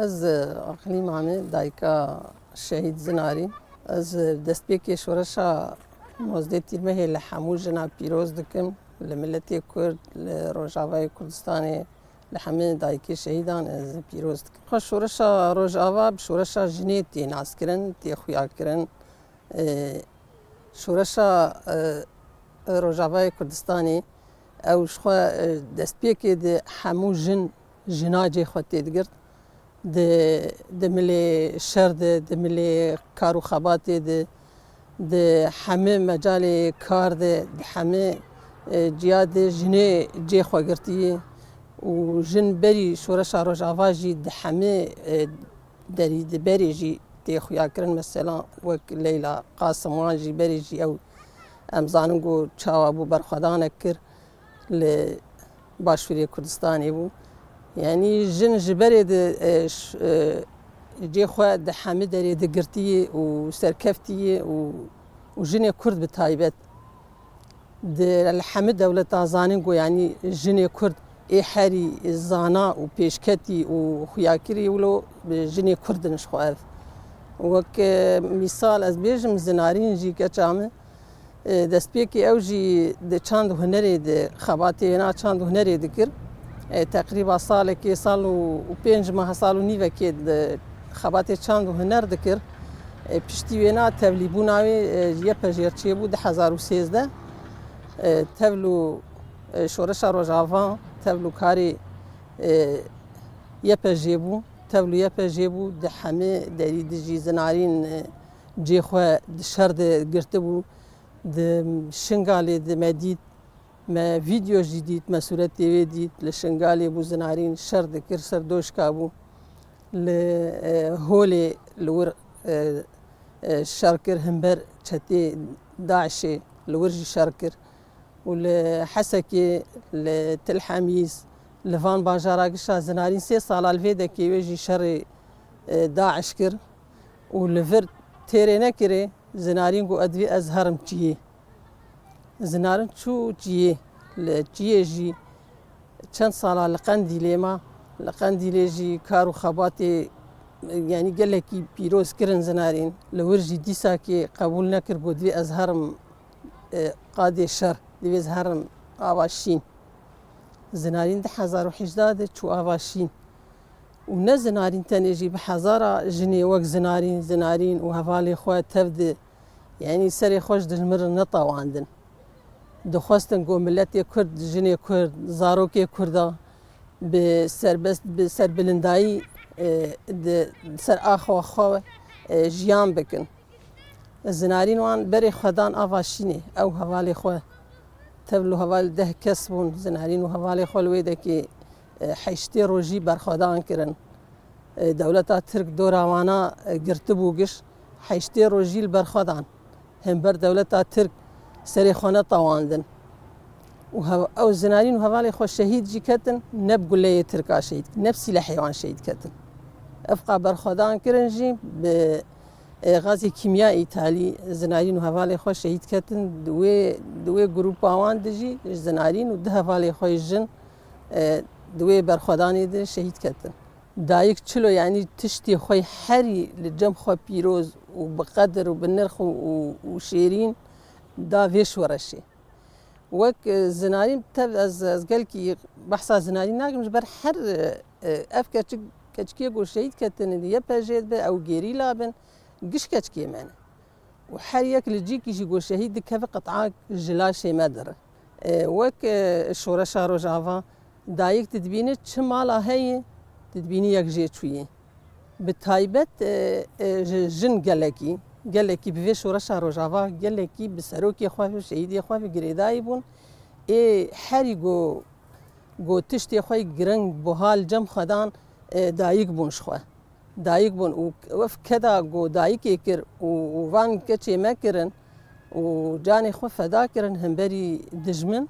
از اقلیم عامه دایکا شهید زناری از دست پیکی شورشا مزد تیرمه لحمو جنا پیروز دکم لملتی کرد لروجاوای کردستان لحمه دایکی شهیدان از پیروز دکم خو شورشا روجاوا بشورشا جنی تی ناس کرن تی خویا کرن شورشا روجاوای کردستانی او شخوا دست پیکی ده حمو جناجی خواتی دگرد د ملي شر د ملي کارو خبات د همه مجال کار د همه جیاد جنه جي خوګرتي او جن بری شورش روجاواجي د همه دري د بری جي تی خویا کرن مثلا وک ليلى قاسم واجي بری جي او امزانگو چاوا بو برخدان کر ل باشوری کردستاني بو يعني جن جبري جي خوا د حمد دري د قرتي وسركفتي وجن كرد بتايبت د الحمد دولة زانينغو يعني جن كرد اي حري زانا وبيشكتي وخياكري ولو جن كرد نشخواف وك مثال از بيجم زنارين جي كچام دسبيكي او جي د چاند هنري د خباتي نا چاند هنري دكر تقریبا سال که سال و 5 ماه سال و نیو که خبات چند و هنر دکر پشتی وینا تبلیبوناوی یه پجرچی بود 2013 تبلو شورش روجاوان تبلو کاری یه پجیبو تبلو یه پجیبو ده همه دری دجی زنارین جی خو شر ده گرته بو ده شنگالی ده مدید ما فيديو جديد ما صورة تي ديت لشنغالي بو زنارين شر ذكر سر دوش كابو لهولي لور شاركر همبر تشتي داعشي لورجي شاركر ولحسكي لتلحميس لفان باجاراقشا زنارين 3 سال الفيدا كي ويجي شر داعش كر ولفر تيرينا كري زنارين قو ادوي ازهرم تشيه زنارن شو جيه لجيه جي چند سالا لقنديلي ما لقنديلي جي كارو خباتي يعني قال لك بيروز كرن زنارين لورجي ديسا كي قبول نكر بودي ازهرم قادي الشر دي ازهرم آواشين زنارين ده 1018 شو آواشين ونا زنارين تانيجي بحزارة جني وق زنارين وهفالي خواه تفد يعني سري خوش دجمر نطا عندن دخواستن گو ملت کرد جن کرد زاروک کردا به سربست به سر بلندایی سر آخو خو جیان بکن زنارین وان بری خدان آواشینه او حوالی خو تبلو حوال 10 کسبون زنارین و حوالی خو لویده که حشتی روجی بر خدان کرن دولتا ترک دوراوانا گرتبوگش حشتی روجی بر خدان هم بر دولتا ترک سري خونه طواندن او زنارين وهوالي خو شهيد جي كتن نبقول لي تركا شهيد نفسي لحيوان شهيد كتن افقى برخدان كرنجي بغازي كيميائي تالي زنارين وهوالي خو شهيد كتن دوي جروب اوان دجي زنارين وده هوالي خو جن دوي برخداني دي شهيد كتن دايك تشلو يعني تشتي خوي حري لجم خو بيروز وبقدر وبالنرخ وشيرين دا فيش ورشي وك زنارين تب از قال كي بحث زنارين ناقم جبر حر افكا كتشكي قول شهيد كتن يا باجيد او غيري لابن قش كتشكي معنا وحر ياكل جيكي جي قول شهيد كيف قطعه جلاشي مدر وك الشورشا روجافا دايك تدبيني شمالا هي تدبيني ياك جي شويه بتايبت جن قالكي قال لك بفيش ورشا روجافا قال لك بسروكي خوافي شهيدي خوافي قريداي بون اي حريقو جو تشتي خوي جرنج بوهال جم خدان دايق بون شخوا دايق بون وف كذا جو دايق يكر وفان كتشي ماكرن وجاني خو فدا كرن همبري دجمن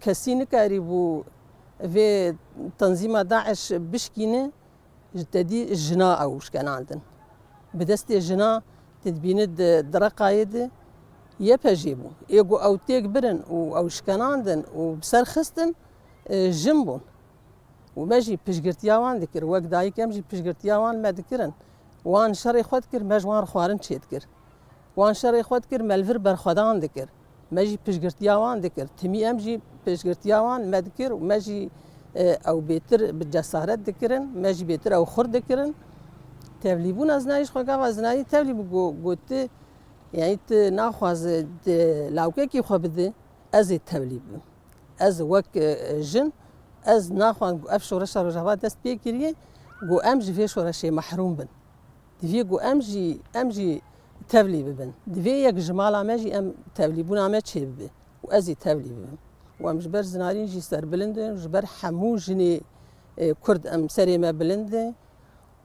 كسين كاريبو في تنظيم داعش بشكينه جدي الجنا اوش كان عندن بدست الجنا تدبيند درقايد يبجيبو يقو او تيك برن او شكناندن وبسر خستن جنبون وماجي پشگرتیا وان دکر وەک دایکم جی پشگرتیا وان ما دکرن وان شەڕی خۆت کرد مەژ وان خوارن چێت کرد وان شەڕی خۆت کرد مەلڤر بەرخۆدان دکرد مەژی پشگرتیا وان دکرد تمی ئەم جی پشگرتیا وان ما دکر و مەژی ئەو بێتر بجەسارەت دکردن مەژی بێتر ئەو خورد دکردن تەبلیبوون ئەزنایش خۆگاو ئەزنایی تەبلیب گوتی یعنی ناخوازە لاوکێکی خۆ بدە ئەزێ تەبلیب بم ئەز وەک ژن ئەز ناخوان ئەف شۆرەشە ڕۆژاوا دەست پێ کردیە گۆ ئەم ji vê şoreşê mehrum bin divê got em jî tevlî bibin divê yek ji mala me jî em tevlîbûna me çê bibe û ez ê tevlî bibim û em ji ber zinarîn jî serbilind in ji ber hemû jinê Kurd em serê me bilind e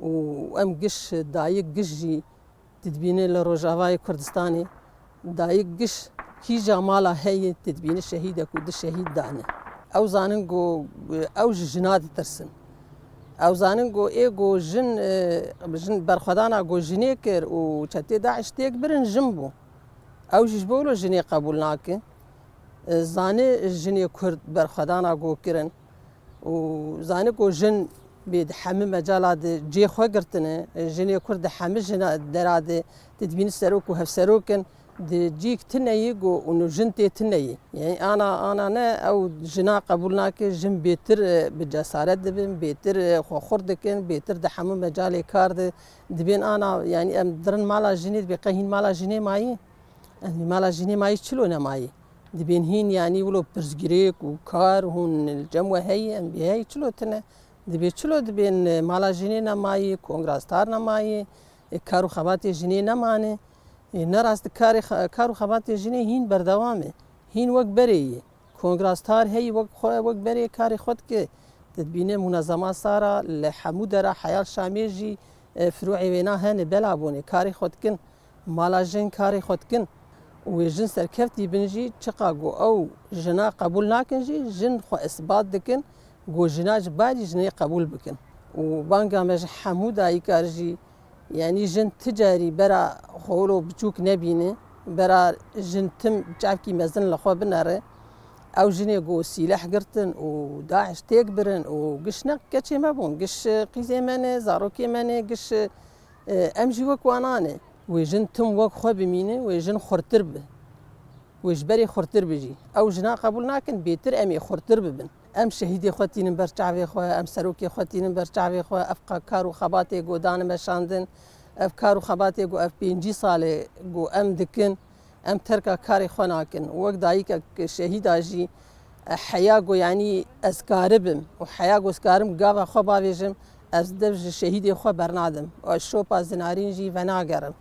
û em giş dayik giş jî didbîne li Rojavayê Kurdistanê dayik giş kîja mala heye didbîne şehîdek û di şehîd dane ew zanin got ew ji jina ditirsin ew zanin got ê got jin berxwedana got jinê kir û çetê Daeş têk birin jin bû ew jî ji bo wilo jinê qebûl nake zanî jinê Kurd berxwedana got kirin û zanî got jin bê di hemî mecala de cê xwe girtine jinê Kurd di hemî jina dera de didbînî serok û hevserokin di cîk tineyê got û jin tê tineyê yani ana ne ew jina qebûl nake jin bêtir bi cesaret dibin bêtir xwexur dikin bêtir di hemû mecalê kar de dibên ana yani em dirin mala jinê dibê qehîn mala jinê mayî em mala jinê mayî çilo nemayî dibên hîn yani wilo pirsgirêk û kar hûn cem we heye em bê hey çilo tune dibê çilo dibên mala jinê nemayî kongrastar nemayî kar û xebatê jinê nemane nerast kar û xebatê jinê hîn berdewam e hîn wek berê ye kongrastar hey wek berê karê xwe dike dibîne munezema sara li hemû dera heya Şamê jî firûê wêna hene belabûnê karê xwe dikin mala jin karê xwe dikin wê jin serkeftî bin jî çiqa got ew jina qebûl nakin jî jin xwe isbat dikin got jina ji barî jinê qebûl bikin û banga me ji hemû dayîkar jî yani jin ti carî bera xwe wilo biçûk nebîne bera jin tim çavkî mezin li xwe binere ew jinê got sîleh girtin û Daeş têk birin û giş ne keçê me bûn giş qîzê me ne zarokê me ne giş em jî wek wanan e wê jin tim wek xwe bimîne wê jin xurtir bi wê ji berê xurtir bi jî ew jina qebûl nakin bêtir em ê xurtir bibin em şehîdê xwe tînin ber çavê xwe em serokê xwe tînin ber çavê xwe ev kar û xebatê got dane meşandin ev kar û xebatê got ev 5 salê got em dikin em terka karê xwe nakin wek dayîkek şehîda jî heya got yanî ez karibim û heya got ez karim gava xwe bavêjim ez dev ji şehîdê xwe bernadim şopa zinarîn jî venagerim